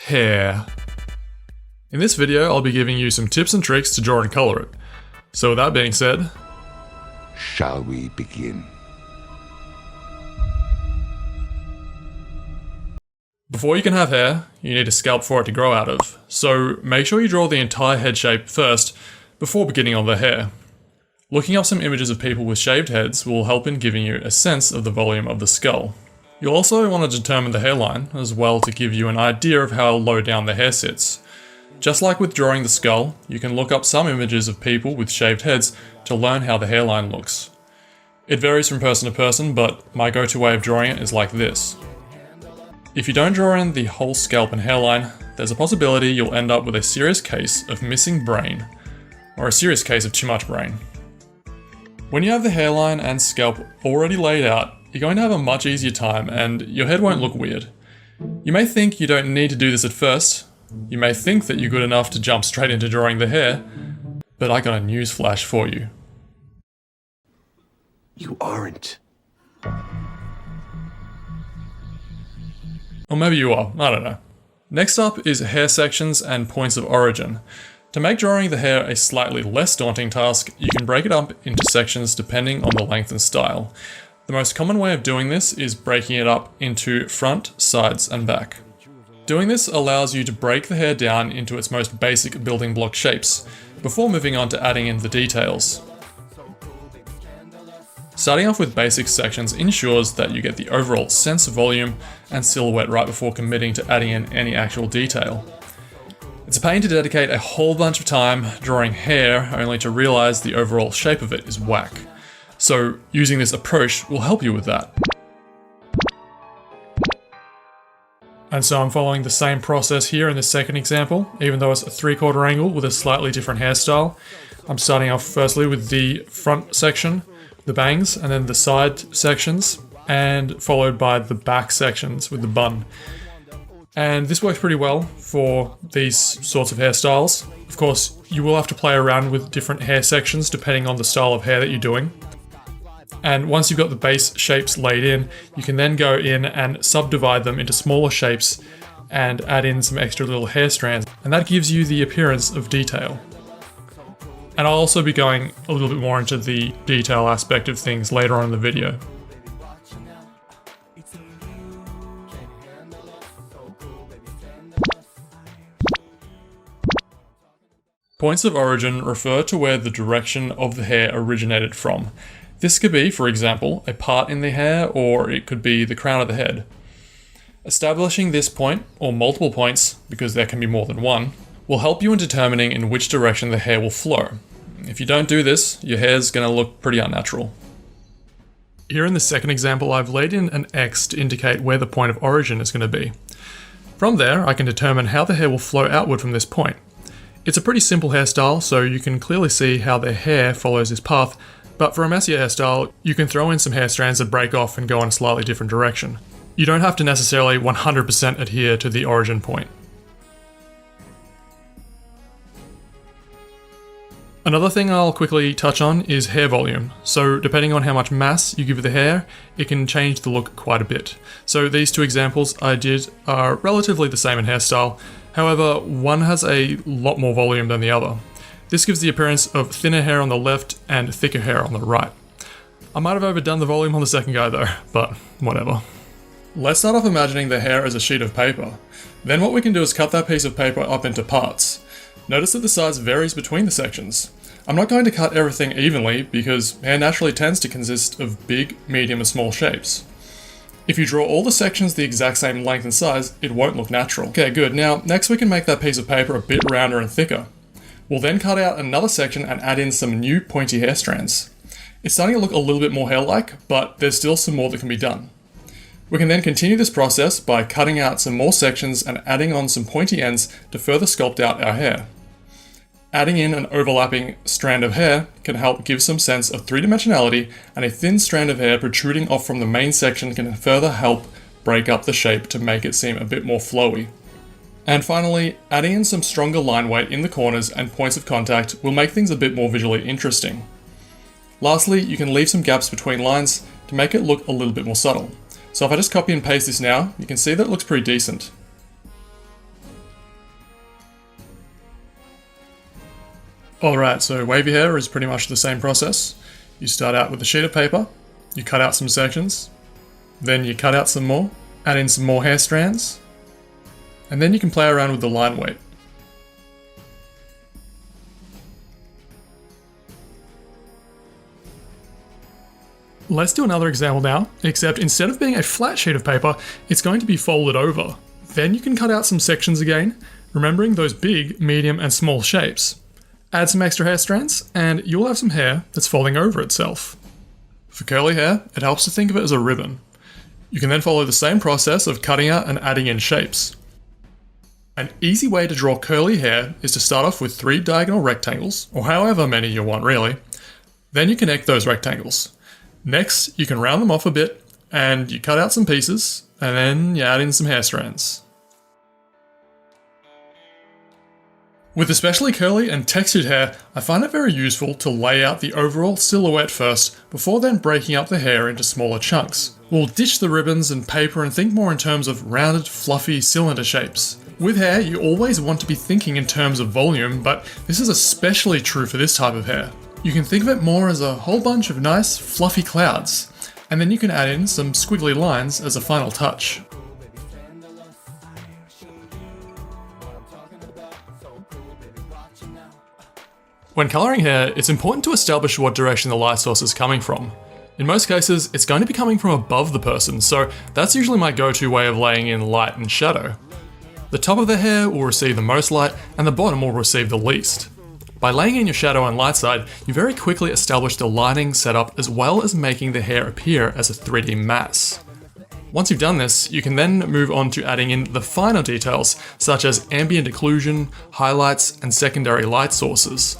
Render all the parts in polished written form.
hair. In this video, I'll be giving you some tips and tricks to draw and color it. So with that being said, shall we begin? Before you can have hair, you need a scalp for it to grow out of. So make sure you draw the entire head shape first, before beginning on the hair. Looking up some images of people with shaved heads will help in giving you a sense of the volume of the skull. You'll also want to determine the hairline as well to give you an idea of how low down the hair sits. Just like with drawing the skull, you can look up some images of people with shaved heads to learn how the hairline looks. It varies from person to person, but my go-to way of drawing it is like this. If you don't draw in the whole scalp and hairline, there's a possibility you'll end up with a serious case of missing brain, or a serious case of too much brain. When you have the hairline and scalp already laid out, you're going to have a much easier time and your head won't look weird. You may think you don't need to do this at first. You may think that you're good enough to jump straight into drawing the hair, but I got a news flash for you. You aren't. Or maybe you are, I don't know. Next up is hair sections and points of origin. To make drawing the hair a slightly less daunting task, you can break it up into sections depending on the length and style. The most common way of doing this is breaking it up into front, sides, and back. Doing this allows you to break the hair down into its most basic building block shapes, before moving on to adding in the details. Starting off with basic sections ensures that you get the overall sense of volume and silhouette right before committing to adding in any actual detail. It's a pain to dedicate a whole bunch of time drawing hair only to realize the overall shape of it is whack. So using this approach will help you with that. And so I'm following the same process here in this second example, even though it's a 3/4 angle with a slightly different hairstyle. I'm starting off firstly with the front section, the bangs, and then the side sections, and followed by the back sections with the bun. And this works pretty well for these sorts of hairstyles. Of course, you will have to play around with different hair sections depending on the style of hair that you're doing. And once you've got the base shapes laid in, you can then go in and subdivide them into smaller shapes and add in some extra little hair strands, and that gives you the appearance of detail. And I'll also be going a little bit more into the detail aspect of things later on in the video. Points of origin refer to where the direction of the hair originated from. This could be, for example, a part in the hair, or it could be the crown of the head. Establishing this point, or multiple points, because there can be more than one, will help you in determining in which direction the hair will flow. If you don't do this, your hair's going to look pretty unnatural. Here in the second example, I've laid in an X to indicate where the point of origin is going to be. From there, I can determine how the hair will flow outward from this point. It's a pretty simple hairstyle, so you can clearly see how the hair follows this path, but for a messier hairstyle, you can throw in some hair strands that break off and go in a slightly different direction. You don't have to necessarily 100% adhere to the origin point. Another thing I'll quickly touch on is hair volume. So depending on how much mass you give the hair, it can change the look quite a bit. So these two examples I did are relatively the same in hairstyle. However, one has a lot more volume than the other. This gives the appearance of thinner hair on the left and thicker hair on the right. I might have overdone the volume on the second guy though, but whatever. Let's start off imagining the hair as a sheet of paper. Then what we can do is cut that piece of paper up into parts. Notice that the size varies between the sections. I'm not going to cut everything evenly because hair naturally tends to consist of big, medium and small shapes. If you draw all the sections the exact same length and size, it won't look natural. Okay, good. Now, next we can make that piece of paper a bit rounder and thicker. We'll then cut out another section and add in some new pointy hair strands. It's starting to look a little bit more hair-like, but there's still some more that can be done. We can then continue this process by cutting out some more sections and adding on some pointy ends to further sculpt out our hair. Adding in an overlapping strand of hair can help give some sense of three-dimensionality, and a thin strand of hair protruding off from the main section can further help break up the shape to make it seem a bit more flowy. And finally, adding in some stronger line weight in the corners and points of contact will make things a bit more visually interesting. Lastly, you can leave some gaps between lines to make it look a little bit more subtle. So if I just copy and paste this now, you can see that it looks pretty decent. Alright, so wavy hair is pretty much the same process. You start out with a sheet of paper, you cut out some sections, then you cut out some more, add in some more hair strands, and then you can play around with the line weight. Let's do another example now, except instead of being a flat sheet of paper, it's going to be folded over. Then you can cut out some sections again, remembering those big, medium, and small shapes. Add some extra hair strands, and you'll have some hair that's folding over itself. For curly hair, it helps to think of it as a ribbon. You can then follow the same process of cutting out and adding in shapes. An easy way to draw curly hair is to start off with 3 diagonal rectangles, or however many you want really. Then you connect those rectangles. Next, you can round them off a bit, and you cut out some pieces, and then you add in some hair strands. With especially curly and textured hair, I find it very useful to lay out the overall silhouette first, before then breaking up the hair into smaller chunks. We'll ditch the ribbons and paper and think more in terms of rounded, fluffy cylinder shapes. With hair, you always want to be thinking in terms of volume, but this is especially true for this type of hair. You can think of it more as a whole bunch of nice, fluffy clouds, and then you can add in some squiggly lines as a final touch. When colouring hair, it's important to establish what direction the light source is coming from. In most cases, it's going to be coming from above the person, so that's usually my go-to way of laying in light and shadow. The top of the hair will receive the most light, and the bottom will receive the least. By laying in your shadow and light side, you very quickly establish the lighting setup as well as making the hair appear as a 3D mass. Once you've done this, you can then move on to adding in the finer details, such as ambient occlusion, highlights, and secondary light sources.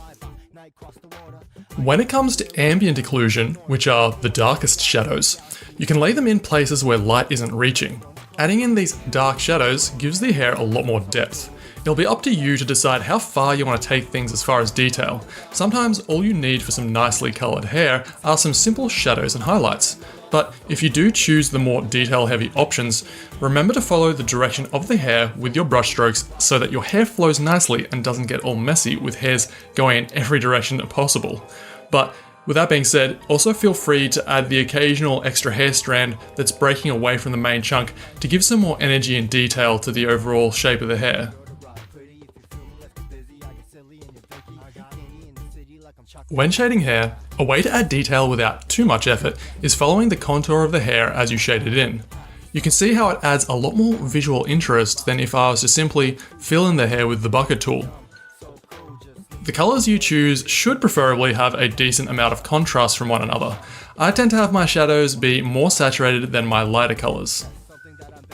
When it comes to ambient occlusion, which are the darkest shadows, you can lay them in places where light isn't reaching. Adding in these dark shadows gives the hair a lot more depth. It'll be up to you to decide how far you want to take things as far as detail. Sometimes all you need for some nicely coloured hair are some simple shadows and highlights. But if you do choose the more detail-heavy options, remember to follow the direction of the hair with your brush strokes so that your hair flows nicely and doesn't get all messy with hairs going in every direction possible. But with that being said, also feel free to add the occasional extra hair strand that's breaking away from the main chunk to give some more energy and detail to the overall shape of the hair. When shading hair, a way to add detail without too much effort is following the contour of the hair as you shade it in. You can see how it adds a lot more visual interest than if I was to simply fill in the hair with the bucket tool. The colours you choose should preferably have a decent amount of contrast from one another. I tend to have my shadows be more saturated than my lighter colours.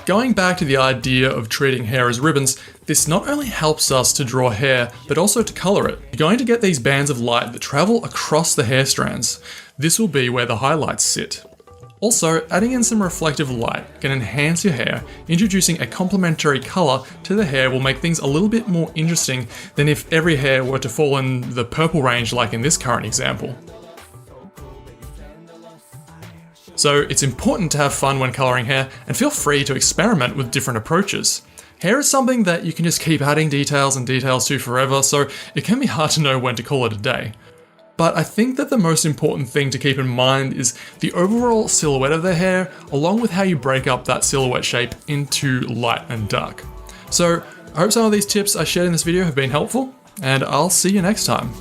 Going back to the idea of treating hair as ribbons, this not only helps us to draw hair, but also to colour it. You're going to get these bands of light that travel across the hair strands. This will be where the highlights sit. Also, adding in some reflective light can enhance your hair. Introducing a complementary colour to the hair will make things a little bit more interesting than if every hair were to fall in the purple range like in this current example. So it's important to have fun when colouring hair, and feel free to experiment with different approaches. Hair is something that you can just keep adding details and details to forever, so it can be hard to know when to call it a day. But I think that the most important thing to keep in mind is the overall silhouette of the hair, along with how you break up that silhouette shape into light and dark. So I hope some of these tips I shared in this video have been helpful, and I'll see you next time.